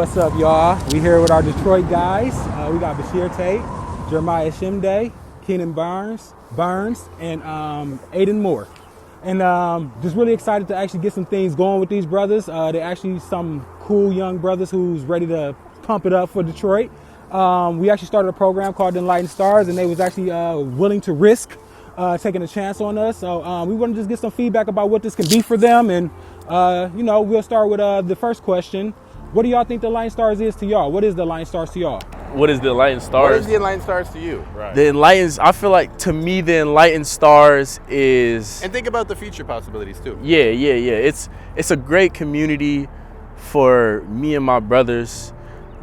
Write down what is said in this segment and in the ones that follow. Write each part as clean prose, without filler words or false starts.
What's up, y'all? We here with our Detroit guys. We got Bashir Tate, Jeremiah Shimday, Keenan Burns, and Aiden Moore. And just really excited to actually get some things going with these brothers. They're actually some cool young brothers who's ready to pump it up for Detroit. We actually started a program called Enlightened Stars, and they was actually willing to risk taking a chance on us. So we want to just get some feedback about what this can be for them. And, we'll start with the first question. What do y'all think the Enlightened Stars is to y'all? What is the Enlightened Stars to y'all? What is the Enlightened Stars? What is the Enlightened Stars to you? Right. The Enlightened, I feel like to me the Enlightened Stars is... And think about the future possibilities too. Yeah. It's a great community for me and my brothers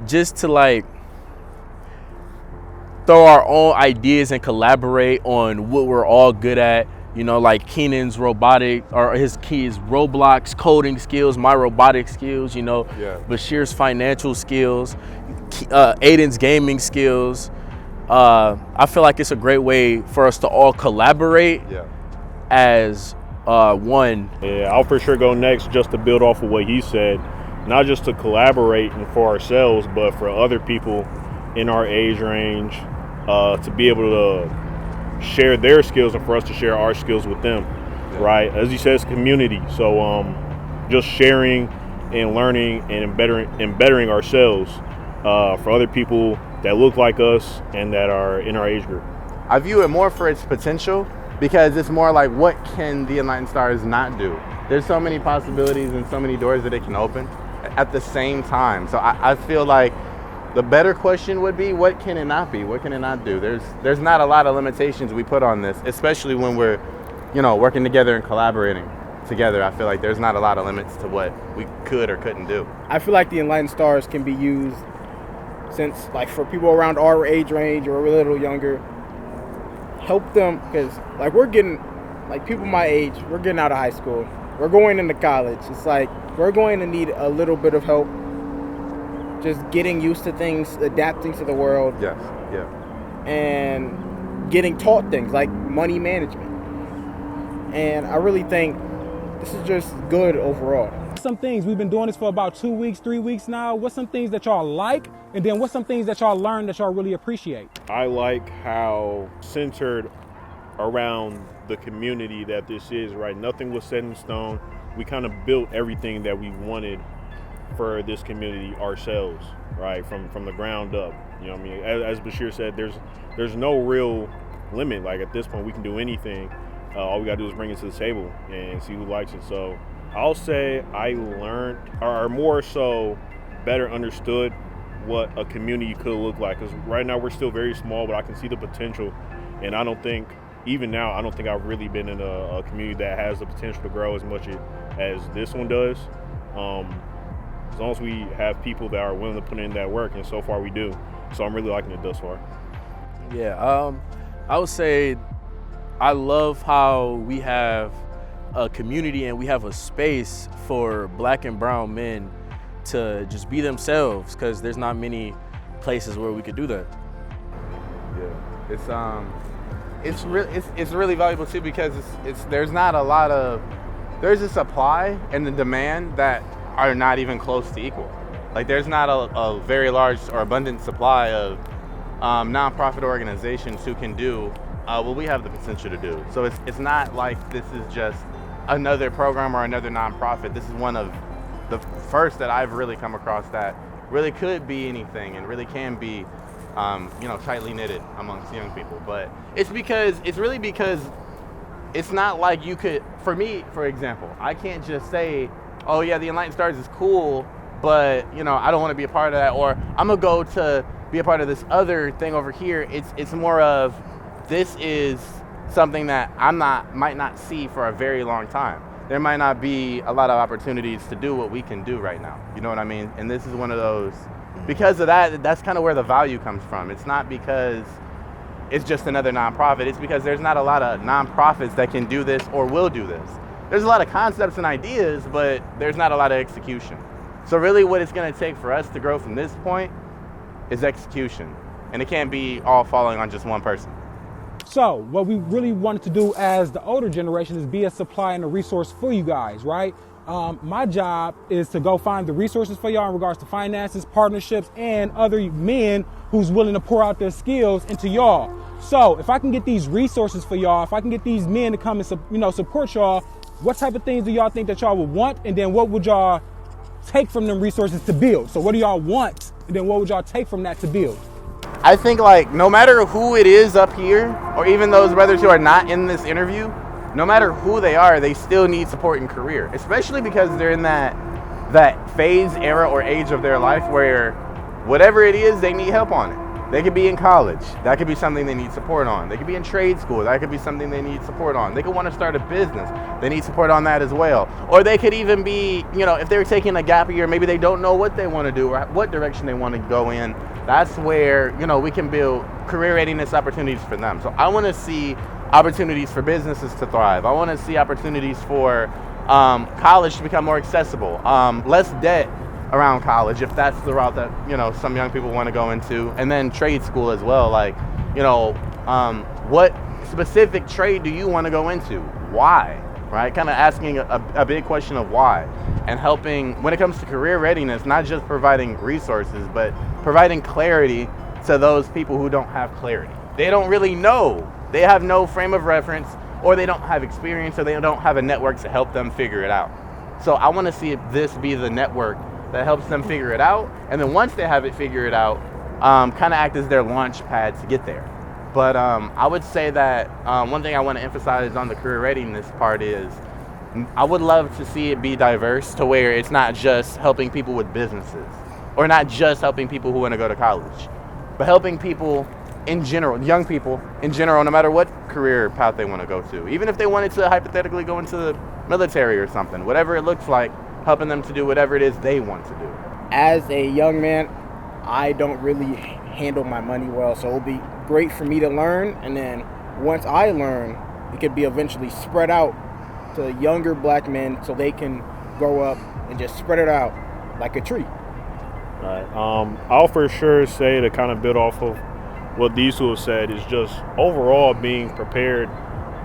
just to like throw our own ideas and collaborate on what we're all good at. You know, like Keenan's robotic or his Roblox coding skills, my robotic skills, Bashir's financial skills, Aiden's gaming skills. I feel like it's a great way for us to all collaborate as one. Yeah, I'll for sure go next just to build off of what he said, not just to collaborate and for ourselves, but for other people in our age range to be able to share their skills and for us to share our skills with them, right? As he says, community. So just sharing and learning and bettering ourselves for other people that look like us and that are in our age group. I view it more for its potential because it's more like, what can the Enlightened Stars not do? There's so many possibilities and so many doors that it can open at the same time. So I feel like the better question would be, what can it not be? What can it not do? There's not a lot of limitations we put on this, especially when we're, working together and collaborating together. I feel like there's not a lot of limits to what we could or couldn't do. I feel like the Enlightened Stars can be used since, like, for people around our age range or a little younger, help them, because, like, we're getting, like, people my age, we're getting out of high school. We're going into college. It's like, we're going to need a little bit of help just getting used to things, adapting to the world. Yes, yeah. And getting taught things like money management. And I really think this is just good overall. Some things, we've been doing this for about 2 weeks, 3 weeks now. What's some things that y'all like? And then what's some things that y'all learned that y'all really appreciate? I like how centered around the community that this is, right? Nothing was set in stone. We kind of built everything that we wanted for this community ourselves, right, from the ground up. You know what I mean? As Bashir said, there's no real limit. Like, at this point, we can do anything. All we gotta do is bring it to the table and see who likes it. So I'll say I learned, or more so better understood, what a community could look like. Because right now we're still very small, but I can see the potential. And I don't think, even now, I don't think I've really been in a community that has the potential to grow as much as this one does. As long as we have people that are willing to put in that work, and so far we do. So I'm really liking it thus far. Yeah, I would say I love how we have a community and we have a space for Black and brown men to just be themselves, because there's not many places where we could do that. Yeah, it's really valuable too, because there's not a lot of, there's a supply and the demand that are not even close to equal. Like, there's not a very large or abundant supply of nonprofit organizations who can do what we have the potential to do. So it's not like this is just another program or another nonprofit. This is one of the first that I've really come across that really could be anything and really can be tightly knitted amongst young people. But it's really because it's not like you could, for me, for example, I can't just say, oh yeah, the Enlightened Stars is cool, but I don't want to be a part of that, or I'm gonna go to be a part of this other thing over here. It's more of, this is something that might not see for a very long time. There might not be a lot of opportunities to do what we can do right now. You know what I mean? And this is one of those, because of that, that's kind of where the value comes from. It's not because it's just another nonprofit. It's because there's not a lot of nonprofits that can do this or will do this. There's a lot of concepts and ideas, but there's not a lot of execution. So really what it's gonna take for us to grow from this point is execution. And it can't be all falling on just one person. So what we really wanted to do as the older generation is be a supply and a resource for you guys, right? My job is to go find the resources for y'all in regards to finances, partnerships, and other men who's willing to pour out their skills into y'all. So if I can get these resources for y'all, if I can get these men to come and support y'all, what type of things do y'all think that y'all would want? And then what would y'all take from them resources to build? So what do y'all want? And then what would y'all take from that to build? I think like no matter who it is up here, or even those brothers who are not in this interview, no matter who they are, they still need support in career, especially because they're in that phase, era, or age of their life where whatever it is, they need help on it. They could be in college. That could be something they need support on. They could be in trade school. That could be something they need support on. They could want to start a business. They need support on that as well. Or they could even be, if they're taking a gap year, maybe they don't know what they want to do or what direction they want to go in. That's where, we can build career readiness opportunities for them. So I want to see opportunities for businesses to thrive. I want to see opportunities for college to become more accessible, less debt around college, if that's the route that some young people want to go into, and then trade school as well. Like, what specific trade do you want to go into? Why? Right? Kind of asking a big question of why, and helping when it comes to career readiness, not just providing resources, but providing clarity to those people who don't have clarity. They don't really know. They have no frame of reference, or they don't have experience, or they don't have a network to help them figure it out. So I want to see this be the network that helps them figure it out, and then once they have it figured out, kind of act as their launch pad to get there. But I would say that one thing I want to emphasize on the career readiness part is I would love to see it be diverse to where it's not just helping people with businesses, or not just helping people who want to go to college, but helping people in general, young people in general, no matter what career path they want to go to. Even if they wanted to hypothetically go into the military or something, whatever it looks like, helping them to do whatever it is they want to do. As a young man, I don't really handle my money well, so it'll be great for me to learn, and then once I learn, it could be eventually spread out to younger black men so they can grow up and just spread it out like a tree. All right. I'll for sure say, to kind of build off of what these two have said, is just overall being prepared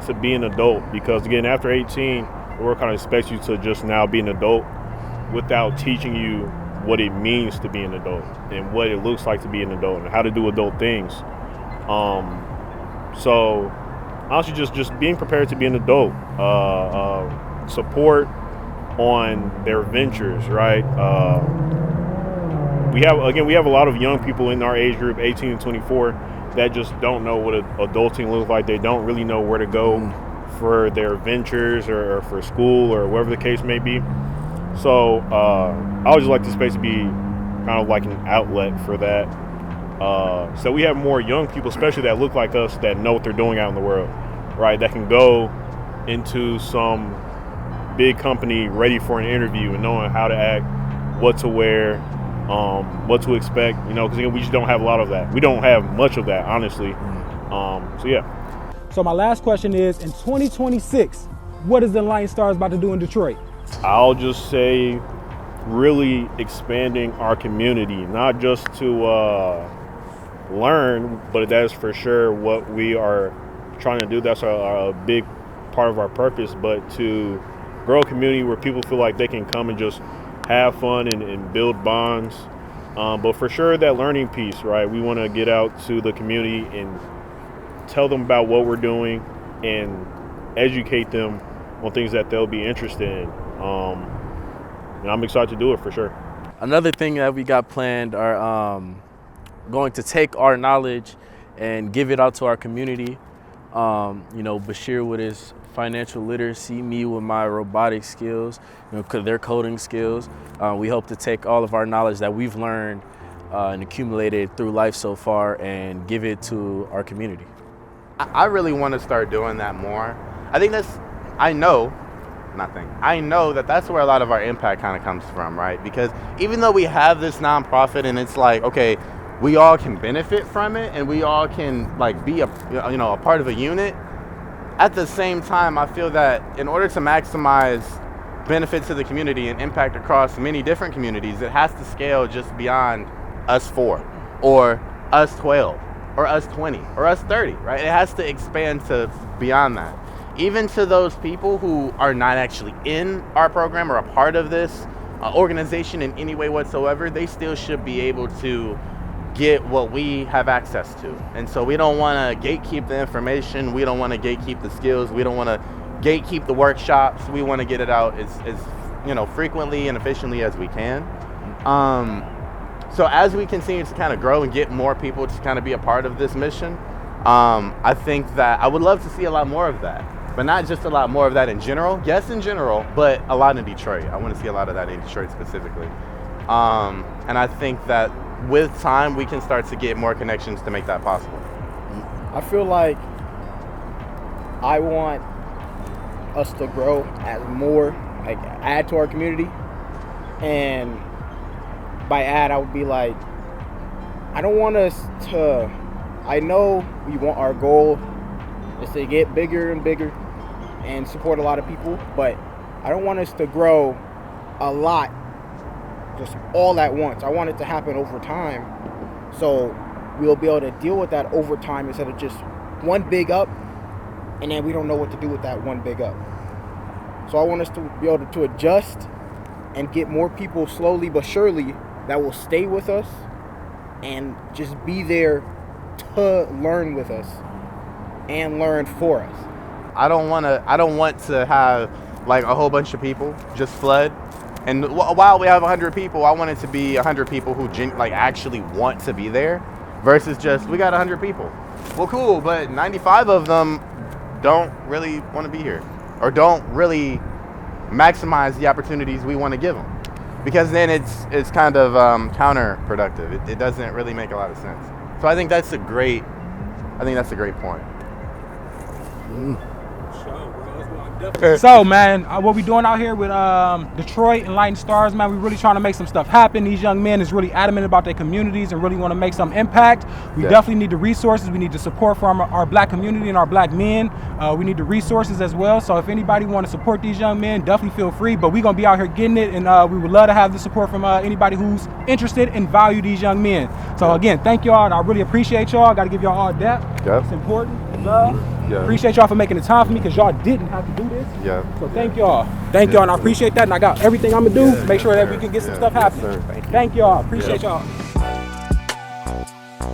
to be an adult, because again, after 18, the world kind of expects you to just now be an adult without teaching you what it means to be an adult and what it looks like to be an adult and how to do adult things. So honestly, just being prepared to be an adult, support on their ventures, right? We have a lot of young people in our age group, 18 to 24, that just don't know what adulting looks like. They don't really know where to go for their ventures or for school or whatever the case may be. So I would just like this space to be kind of like an outlet for that. So we have more young people, especially that look like us, that know what they're doing out in the world, right? That can go into some big company ready for an interview and knowing how to act, what to wear, what to expect, because we just don't have a lot of that. We don't have much of that, honestly. So yeah. So my last question is, in 2026, what is the Enlightened Stars about to do in Detroit? I'll just say really expanding our community, not just to learn, but that's for sure what we are trying to do. That's a big part of our purpose, but to grow a community where people feel like they can come and just have fun and build bonds. But for sure, that learning piece, right? We want to get out to the community and tell them about what we're doing and educate them on things that they'll be interested in. And I'm excited to do it for sure. Another thing that we got planned are going to take our knowledge and give it out to our community. Bashir with his financial literacy, me with my robotic skills, their coding skills. We hope to take all of our knowledge that we've learned and accumulated through life so far and give it to our community. I really want to start doing that more. I know that that's where a lot of our impact kind of comes from, right? Because even though we have this nonprofit and it's like, okay, we all can benefit from it and we all can like be a part of a unit. At the same time, I feel that in order to maximize benefits to the community and impact across many different communities, it has to scale just beyond us 4 or us 12 or us 20 or us 30, right? It has to expand to beyond that. even to those people who are not actually in our program or a part of this organization in any way whatsoever, they still should be able to get what we have access to. And so we don't want to gatekeep the information. We don't want to gatekeep the skills. We don't want to gatekeep the workshops. We want to get it out as frequently and efficiently as we can. So as we continue to kind of grow and get more people to kind of be a part of this mission, I think that I would love to see a lot more of that, but not just a lot more of that in general. Yes, in general, but a lot in Detroit. I want to see a lot of that in Detroit specifically. And I think that with time, we can start to get more connections to make that possible. I feel like I want us to grow as more, like add to our community. And by add, I would be like, I don't want us to, I know we want our goal is to get bigger and bigger and support a lot of people, but I don't want us to grow a lot just all at once. I want it to happen over time, so we'll be able to deal with that over time instead of just one big up and then we don't know what to do with that one big up. So I want us to be able to adjust and get more people slowly but surely that will stay with us and just be there to learn with us and learn for us. I don't want to have like a whole bunch of people just flood. And while we have 100 people, I want it to be 100 people who actually want to be there versus just, we got 100 people. Well, cool, but 95 of them don't really want to be here or don't really maximize the opportunities we want to give them, because then it's kind of counterproductive. It doesn't really make a lot of sense. So I think that's a great point. So, man, what we doing out here with Detroit Enlightened Stars, man, we really trying to make some stuff happen. These young men is really adamant about their communities and really want to make some impact. We definitely need the resources. We need the support from our black community and our black men. We need the resources as well. So if anybody want to support these young men, definitely feel free. But we're going to be out here getting it, and we would love to have the support from anybody who's interested and value these young men. So again, thank y'all, and I really appreciate y'all. I got to give y'all all that. Yep. It's important. Love. Yeah. Appreciate y'all for making the time for me, because y'all didn't have to do this. Yeah. So thank y'all. Thank y'all, and I appreciate that. And I got everything I'm gonna do to make sure that we can get some stuff happening. Yes, sir. Thank y'all. Appreciate y'all.